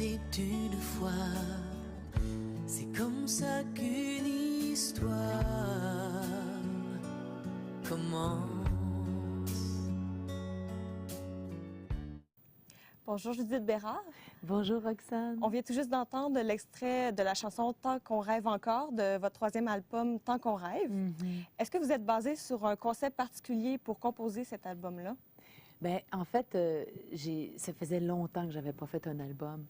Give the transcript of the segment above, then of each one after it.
était une fois. C'est comme ça qu'une histoire commence. Bonjour Judith Bérard. Bonjour Roxane. On vient tout juste d'entendre l'extrait de la chanson Tant qu'on rêve encore de votre troisième album Tant qu'on rêve. Est-ce que vous êtes basé sur un concept particulier pour composer cet album-là? Bien, en fait, ça faisait longtemps que j'avais pas fait un album.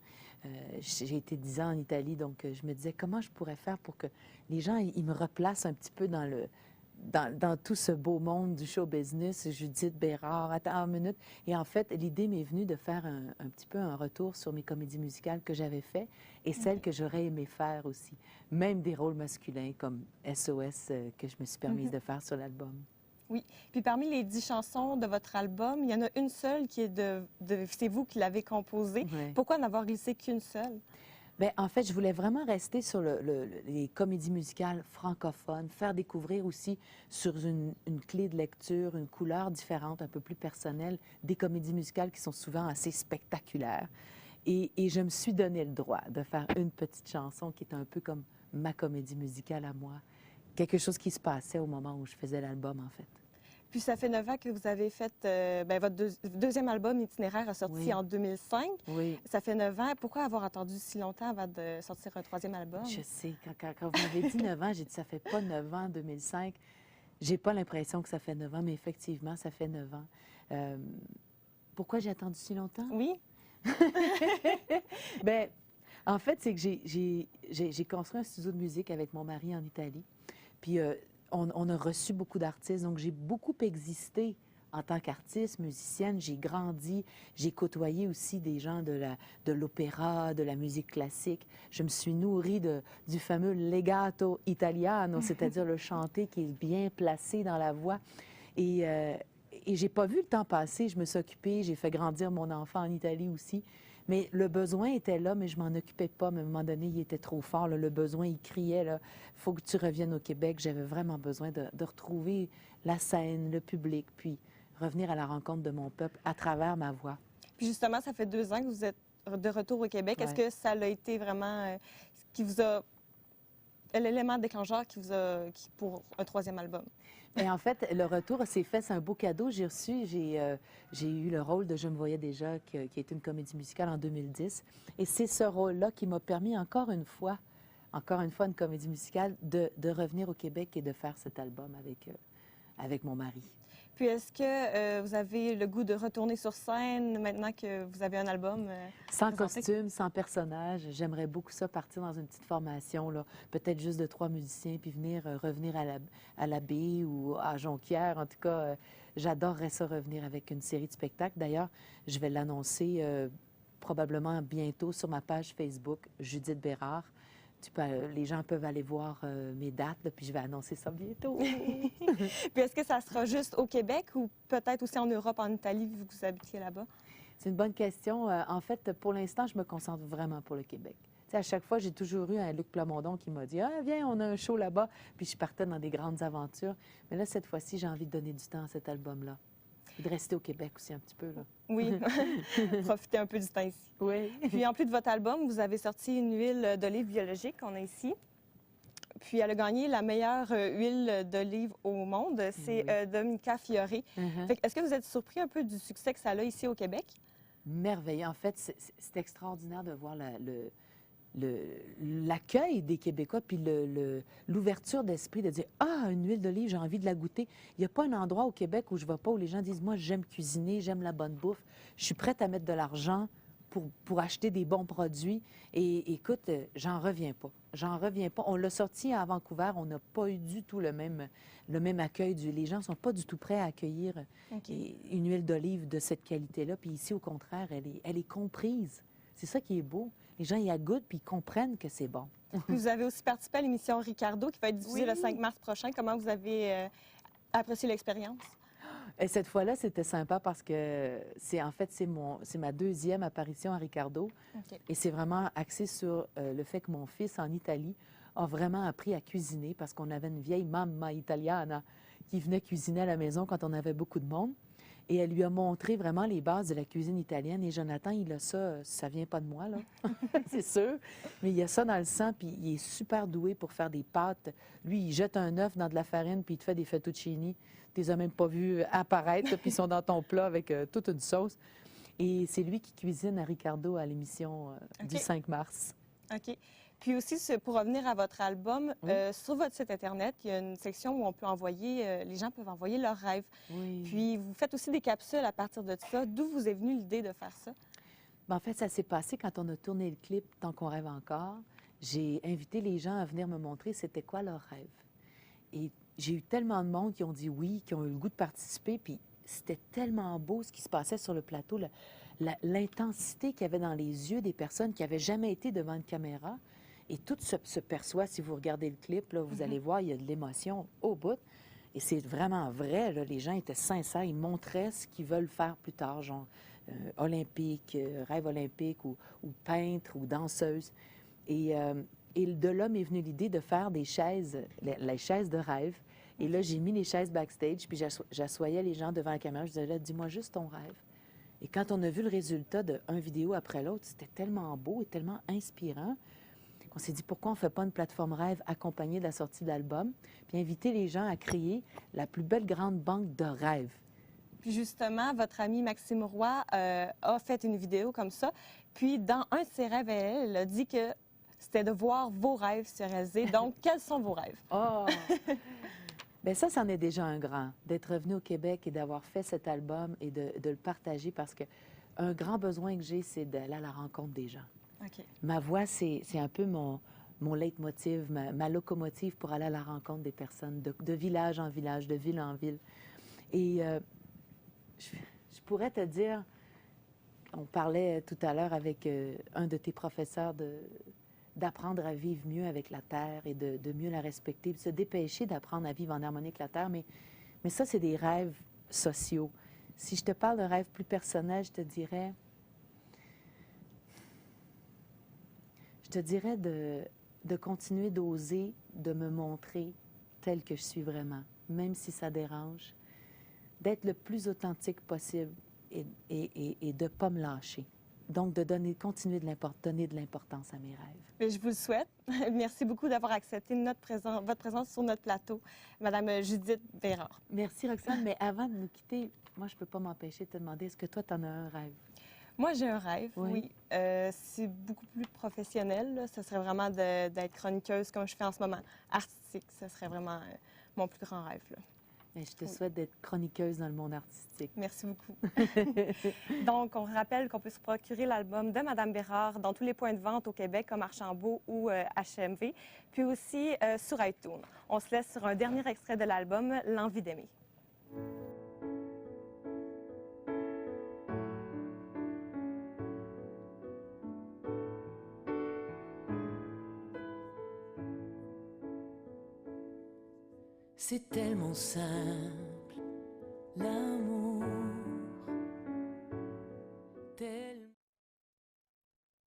J'ai été 10 ans en Italie, donc je me disais comment je pourrais faire pour que les gens ils me replacent un petit peu dans tout ce beau monde du show business, Judith Bérard, attends une minute. Et en fait, l'idée m'est venue de faire un petit peu un retour sur mes comédies musicales que j'avais fait et celles que j'aurais aimé faire aussi. Même des rôles masculins comme SOS que je me suis permise de faire sur l'album. Oui. Puis parmi les 10 chansons de votre album, il y en a une seule qui est c'est vous qui l'avez composée. Ouais. Pourquoi n'avoir glissé qu'une seule? Bien, en fait, je voulais vraiment rester sur les comédies musicales francophones, faire découvrir aussi sur une clé de lecture, une couleur différente, un peu plus personnelle, des comédies musicales qui sont souvent assez spectaculaires. Et je me suis donné le droit de faire une petite chanson qui est un peu comme ma comédie musicale à moi. Quelque chose qui se passait au moment où je faisais l'album, en fait. Puis ça fait 9 ans que vous avez fait votre deuxième album, Itinéraire, a sorti en 2005. Oui. Ça fait 9 ans. Pourquoi avoir attendu si longtemps avant de sortir un troisième album? Je sais. Quand vous m'avez dit 9 ans, j'ai dit ça fait pas 9 ans, 2005. J'ai pas l'impression que ça fait 9 ans, mais effectivement, ça fait 9 ans. Pourquoi j'ai attendu si longtemps? Oui. Bien, en fait, c'est que j'ai construit un studio de musique avec mon mari en Italie. Puis on a reçu beaucoup d'artistes, donc j'ai beaucoup existé en tant qu'artiste, musicienne. J'ai grandi, j'ai côtoyé aussi des gens de l'opéra, de la musique classique. Je me suis nourrie du fameux legato italiano, c'est-à-dire le chanté qui est bien placé dans la voix. Et j'ai pas vu le temps passer. Je me suis occupée, j'ai fait grandir mon enfant en Italie aussi. Mais le besoin était là, mais je m'en occupais pas. Mais à un moment donné, il était trop fort. Là. Le besoin, il criait, là, faut que tu reviennes au Québec. J'avais vraiment besoin de retrouver la scène, le public, puis revenir à la rencontre de mon peuple à travers ma voix. Puis justement, ça fait 2 ans que vous êtes de retour au Québec. Ouais. Est-ce que ça a été vraiment qui vous a l'élément déclencheur pour un troisième album? Et en fait, le retour s'est fait, c'est un beau cadeau. J'ai eu le rôle de Je me voyais déjà, qui est une comédie musicale en 2010. Et c'est ce rôle-là qui m'a permis encore une fois une comédie musicale, de revenir au Québec et de faire cet album avec mon mari. Puis est-ce que vous avez le goût de retourner sur scène maintenant que vous avez un album? Sans costume, sans personnage. J'aimerais beaucoup ça, partir dans une petite formation, là, peut-être juste de 3 musiciens, puis revenir à la baie ou à Jonquière. En tout cas, j'adorerais ça, revenir avec une série de spectacles. D'ailleurs, je vais l'annoncer probablement bientôt sur ma page Facebook, Judith Bérard. Les gens peuvent aller voir mes dates, là, puis je vais annoncer ça bientôt. Puis est-ce que ça sera juste au Québec ou peut-être aussi en Europe, en Italie, vu que vous habitiez là-bas? C'est une bonne question. En fait, pour l'instant, je me concentre vraiment pour le Québec. T'sais, à chaque fois, j'ai toujours eu un Luc Plamondon qui m'a dit « Ah, viens, on a un show là-bas. » Puis je partais dans des grandes aventures. Mais là, cette fois-ci, j'ai envie de donner du temps à cet album-là. Et de rester au Québec aussi un petit peu, là. Oui, profiter un peu du temps ici. Oui. Puis en plus de votre album, vous avez sorti une huile d'olive biologique qu'on a ici. Puis elle a gagné la meilleure huile d'olive au monde. C'est Dominica Fiore. Est-ce que vous êtes surpris un peu du succès que ça a ici au Québec? Merveilleux. En fait, c'est extraordinaire de voir l'accueil des Québécois, puis l'ouverture d'esprit de dire « Ah, une huile d'olive, j'ai envie de la goûter. » Il n'y a pas un endroit au Québec où je ne vais pas, où les gens disent « Moi, j'aime cuisiner, j'aime la bonne bouffe. Je suis prête à mettre de l'argent pour acheter des bons produits. » Et écoute, j'en reviens pas. J'en reviens pas. On l'a sorti à Vancouver, on n'a pas eu du tout le même accueil. Les gens ne sont pas du tout prêts à accueillir une huile d'olive de cette qualité-là. Puis ici, au contraire, elle est comprise. C'est ça qui est beau. Les gens y goûtent puis ils comprennent que c'est bon. Vous avez aussi participé à l'émission Ricardo qui va être diffusée le 5 mars prochain. Comment vous avez apprécié l'expérience? Et cette fois-là, c'était sympa parce que c'est ma deuxième apparition à Ricardo. Et c'est vraiment axé sur le fait que mon fils en Italie a vraiment appris à cuisiner parce qu'on avait une vieille mamma italiana qui venait cuisiner à la maison quand on avait beaucoup de monde. Et elle lui a montré vraiment les bases de la cuisine italienne. Et Jonathan, il a ça, ça vient pas de moi, là, c'est sûr. Mais il a ça dans le sang, puis il est super doué pour faire des pâtes. Lui, il jette un œuf dans de la farine, puis il te fait des fettuccini. Tu les as même pas vus apparaître, là, puis ils sont dans ton plat avec toute une sauce. Et c'est lui qui cuisine à Ricardo à l'émission du 5 mars. OK. Puis aussi, pour revenir à votre album, Oui. sur votre site Internet, il y a une section où on peut envoyer, les gens peuvent envoyer leurs rêves. Oui. Puis vous faites aussi des capsules à partir de ça. D'où vous est venue l'idée de faire ça? En fait, ça s'est passé quand on a tourné le clip Tant qu'on rêve encore. J'ai invité les gens à venir me montrer c'était quoi leur rêve. Et j'ai eu tellement de monde qui ont dit oui, qui ont eu le goût de participer, puis c'était tellement beau ce qui se passait sur le plateau, l'intensité qu'il y avait dans les yeux des personnes qui n'avaient jamais été devant une caméra. Et tout se perçoit, si vous regardez le clip, là, vous allez voir, il y a de l'émotion au bout. Et c'est vraiment vrai, là, les gens étaient sincères, ils montraient ce qu'ils veulent faire plus tard, genre olympique, rêve olympique, ou peintre, ou danseuse. Et de là m'est venue l'idée de faire des chaises, les chaises de rêve. Et là, j'ai mis les chaises backstage, puis j'assoyais les gens devant la caméra. Je disais, là, dis-moi juste ton rêve. Et quand on a vu le résultat d'une vidéo après l'autre, c'était tellement beau et tellement inspirant qu'on s'est dit, pourquoi on ne fait pas une plateforme rêve accompagnée de la sortie d'album, puis inviter les gens à créer la plus belle grande banque de rêves. Puis justement, votre ami Maxime Roy a fait une vidéo comme ça. Puis dans un de ses rêves, elle a dit que c'était de voir vos rêves se réaliser. Donc, quels sont vos rêves? Oh! Bien, ça, c'en est déjà un grand, d'être revenu au Québec et d'avoir fait cet album et de le partager parce que un grand besoin que j'ai, c'est d'aller à la rencontre des gens. OK. Ma voix, c'est un peu mon leitmotiv, ma locomotive pour aller à la rencontre des personnes, de village en village, de ville en ville. Et je pourrais te dire, on parlait tout à l'heure avec un de tes professeurs d'apprendre à vivre mieux avec la terre et de mieux la respecter, de se dépêcher d'apprendre à vivre en harmonie avec la terre. Mais ça, c'est des rêves sociaux. Si je te parle de rêves plus personnels, je te dirais de continuer d'oser, de me montrer telle que je suis vraiment, même si ça dérange, d'être le plus authentique possible et de ne pas me lâcher. Donc, de continuer de donner de l'importance à mes rêves. Mais je vous le souhaite. Merci beaucoup d'avoir accepté votre présence sur notre plateau, Madame Judith Bérard. Merci, Roxane. Mais avant de nous quitter, moi, je ne peux pas m'empêcher de te demander, est-ce que toi, tu en as un rêve? Moi, j'ai un rêve, oui. C'est beaucoup plus professionnel, là. Ce serait vraiment d'être chroniqueuse comme je fais en ce moment. Artistique, ce serait vraiment mon plus grand rêve, là. Mais je te souhaite d'être chroniqueuse dans le monde artistique. Merci beaucoup. Donc, on rappelle qu'on peut se procurer l'album de Madame Bérard dans tous les points de vente au Québec, comme Archambault ou HMV, puis aussi sur iTunes. On se laisse sur un dernier extrait de l'album, L'envie d'aimer. C'est tellement simple, l'envie